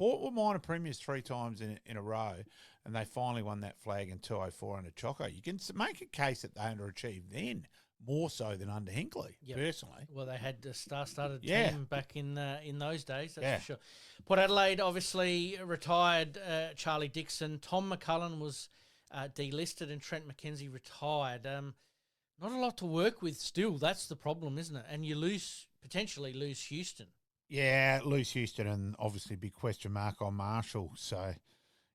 Port were minor premiers 3 times in a row, and they finally won that flag in 204 under Choco. You can make a case that they underachieved then, more so than under Hinkley, personally. Well, they had a star-studded Yeah. team back in those days, that's for sure. Port Adelaide obviously retired Charlie Dixon. Tom McCullen was delisted and Trent McKenzie retired. Not a lot to work with still. That's the problem, isn't it? And you potentially lose Houston. Yeah, lose Houston, and obviously big question mark on Marshall. So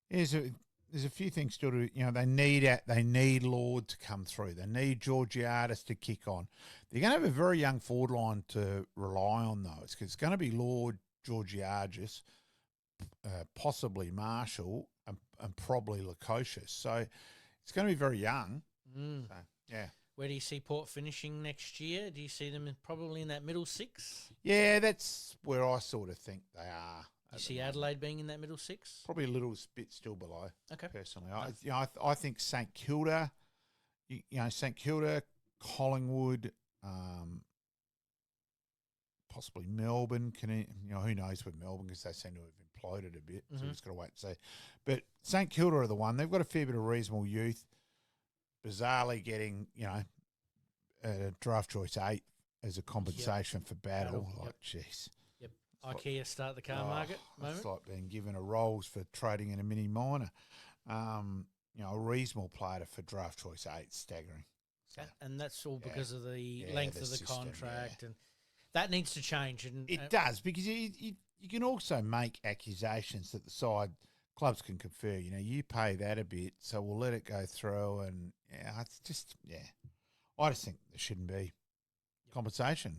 there's a few things still to, they need Lord to come through. They need Georgiadis to kick on. They're going to have a very young forward line to rely on those, because it's going to be Lord, Georgiadis, possibly Marshall, and probably Lukosius. So it's going to be very young. So, yeah. Where do you see Port finishing next year? Do you see them probably in that middle six? Yeah, that's where I sort of think they are. Do you see Adelaide being in that middle six? Probably a little bit still below. Okay. Personally, I think St Kilda, St Kilda, Collingwood, possibly Melbourne. Who knows with Melbourne, because they seem to have imploded a bit. So we've just got to wait and see. But St Kilda are the one. They've got a fair bit of reasonable youth. Bizarrely getting, draft choice 8 as a compensation for battle. Like, jeez. Yep. IKEA start the car market moment. It's like being given a Rolls for trading in a mini minor. A reasonable player for draft choice 8, staggering. So, and that's all because of the length of the system, contract. And that needs to change. And it does, because you can also make accusations that the side clubs can confer. You pay that a bit, so we'll let it go through. And, it's just, I just think there shouldn't be compensation.